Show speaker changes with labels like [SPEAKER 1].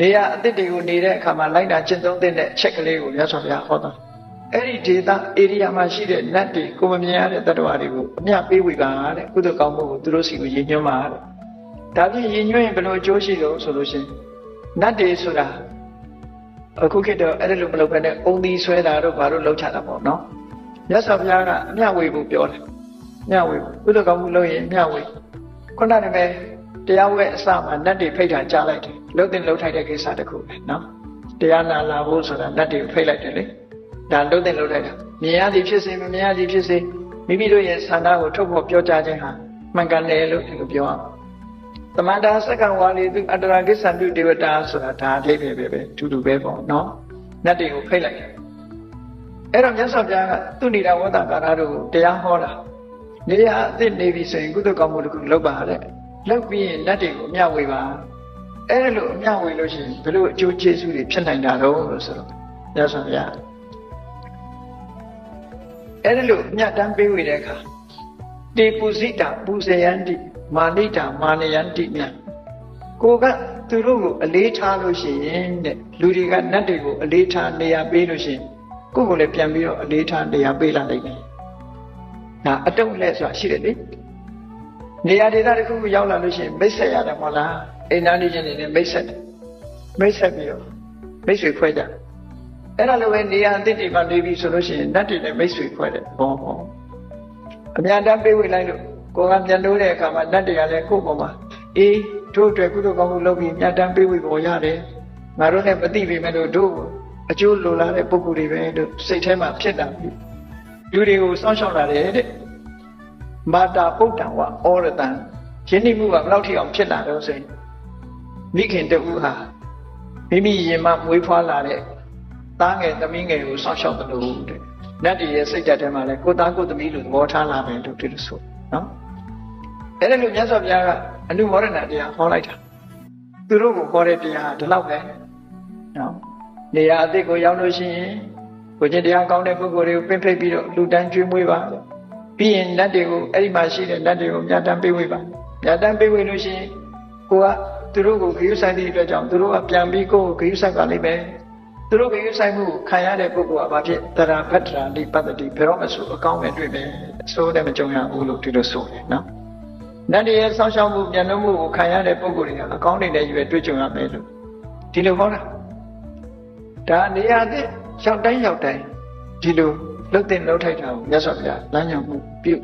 [SPEAKER 1] နေရာအသစ်တွေကိုနေတဲ့အခါမှာလိုက်တာကျင့်သုံးတဲ့အချက်ကလေးကိုမြတ်စွာဘုရားဟောတာအဲ့ဒီဒေသဧရိယာမှာရှိတဲ့နတ်တွေကိုမမြင်ရတဲ့တ attva တွေကိုအမြပေးဝေပါတဲ့ကုသိုလ်ကောင်းမှုကိုသူတို့စီကိုရည်ညွှန်းပါတဲ့ဒါဖြင့်ရည်ညွှန်းရင်ဘယ်လိုအကျိုးရှိလို့ဆိုလို့ရှိရင်နတ်တွေဆိုတာအခုခေတ်တော့အဲ့လိုမလုပ်ဘဲနဲ့အုံသီးဆွဲတာတို့ဘာလို့လောက်ချတာပေါ့နော်မြတ်စွာဘုရားကအမြဝေဖို့ပြောတယ်မြဝေကုသိုလ်ကောင်းမှုလုပ်ရင်မြဝေခုနကပဲတရားဝဲအစမှာနတ်တွေဖိတ်တာကြားလိုက်တယ်လှုပ်တင်လှုပ်ထိုက်တဲ့ကိစ္စတခုပဲနော်တရားနာလာဖို့ဆိုတာနတ်တွေကိုဖိတ်လိုက်တယ်လေဒါလှုပ်တင်လှုပ်ထိုက်တာမြင်ရသည်ဖြစ်စေမမြင်ရသည်ဖြစ်စေမိမိတို့ရဲ့ဆန္ဒကိုထုတ်ဖော်ပြောကြားခြင်းဟာမှန်ကန်တယ်လို့ဒီလိုပြောအောင်သမန္တာစက္ကဝါလီသူအတ္တရာကိစ္ဆံတုဒေဝတာဆိုတာဒါအဓိပ္ပာယ်ပဲတူတူပဲပေါ့နော်နတ်တွေကိုဖိတ်လိုက်တယ်အဲ့တော့မြတ်စွာဘုရားကသူဏိဒဝတ္တကာရတို့ကိုတရားဟောတာနေရာအသစ်နေပြီဆိုရင်ကုသိုလ်ကောင်းမှုတစ်ခုလုပ်ပါတဲ့လုပ်ပြီးရင်နတ်တွေကိုအမျှဝေပါအဲ့လိုအမျှဝေလို့ရှိရင်ဘယ်လိုအကျိုးကျေးဇူးတွေဖြစ်နိုင်တာတော့လို့ဆိုတော့မြတ်စွာဘုရားအဲ့လိုအမျှတမ်းပေးဝေတဲ့အခါတေပုဇိတာပူဇယန္တိမာနိတာမာနယန္တိမြတ်ကိုကသူတို့ကိုအလေးထားလို့ရှိရင်တဲ့လူတွေကနတ်တွေကိုအလေးထားနေရာပေးလို့ရှိရင်ကိုယ့်ကိုလည်းပြန်ပြီးတော့အလေးထားနေရာပေးလာနိုင်တယ်ဒါအတုံးလက်ဆိုတာရှိတယ်လေနေရာဒေသတစ်ခုကိုရောက်လာလို့ရှိရင်မိတ်ဆက်ရတယ်မဟုတ်လားအိမ်သားနေချင်းနေနဲ့မိတ်ဆက်တယ်မိတ်ဆက်ပြီးတော့မိတ်ဆွေခွဲကြအဲ့ဒါလိုပဲနေရာအသစ်တွေမှာနေပြီဆိုလို့ရှိရင်နတ်တွေနဲ့မိတ်ဆွေခွဲတယ်ဘောဘောအများတန်းပေးဝေလိုက်လို့ကိုကပြန်လို့တဲ့အခါမှာနတ်တွေကလည်းကိုယ့်ပေါ်မှာအေးတို့အတွက်ကုသိုလ်ကောင်းမှုလုပ်ပြီးအများတန်းပေးဝေပေါ်ရတယ်ငါတို့လည်းမသိပေမဲ့လို့တို့အကျိုးလိုလားတဲ့ပုဂ္ဂိုလ်တွေပဲလို့စိတ်ထဲမှာဖြစ်တာပြီလူတွေကိုစောင့်ရှောက်လာတယ်တဲ့မာတာပုဒ္ဒံဝဩရတံယဉ်နိမှုကဘယ်လောက်ထိအောင်ဖြစ်လာတော့ဆိုရင်မိခင်တူဟာမိမိရင်မမွေးဖွားလာတဲ့သားငယ်သမီးငယ်ကိုစောင့်ရှောက်တယ်လို့တဲ့နတ်တွေရဲ့စိတ်ဓာတ်ထဲမှာလည်းကိုသားကိုသမီးလို့သဘောထားလာမယ်လို့ဒီလိုဆိုနော်အဲ့ဒါလို့မြတ်စွာဘုရားကအနုမောဒနာတရားဟောလိုက်တာသူတို့ကိုဟောတဲ့တရားဒီလောက်ပဲနော်နေရာအသစ်ကိုရောက်လို့ရှိရင်ကိုချင်းတရားကောင်းတဲ့ပုဂ္ဂိုလ်တွေကိုပင့်ဖိတ်ပြီးတော့လူတန်းကျွေးမွေးပါပြီးရင်နတ်တွေကိုအဲ့ဒီမှာရှိတဲ့နတ်တွေကိုမြတ်တမ်းပေးဝေးပါမြတ်တမ်းပေးဝေးလို့ရှိရင်ကိုကသူတို့ကိုဂရုစိုက်တဲ့အတွက်ကြောင့်သူတို့ကပြန်ပြီးကိုယ်ကိုဂရုစိုက်ကလိမ့်မယ်သူတို့ဂရုစိုက်မှုကိုခံရတဲ့ပုဂ္ဂိုလ်ကဘာဖြစ်တရာဖတ္တရာလိပတ္တိဘယ်တော့မှဆိုအကောင်းပဲတွေ့မယ်အဆိုးလည်းမကြုံရဘူးလို့ဒီလိုဆိုတယ်နော်နတ်တွေရဲ့ဆောင်းရှောက်မှုပြန်လို့မှုကိုခံရတဲ့ပုဂ္ဂိုလ်တွေကအကောင်းတွေလည်းရွယ်တွေ့ကြုံရမယ်လို့ဒီလိုဟောတာဒါနေရာတဲ့ရောက်တိုင်းဒီလိုလှုပ်တဲ့လှုပ်ထိုက်တာကိုမြတ်စွာဘုရားလမ်းညွှန်မှုပြု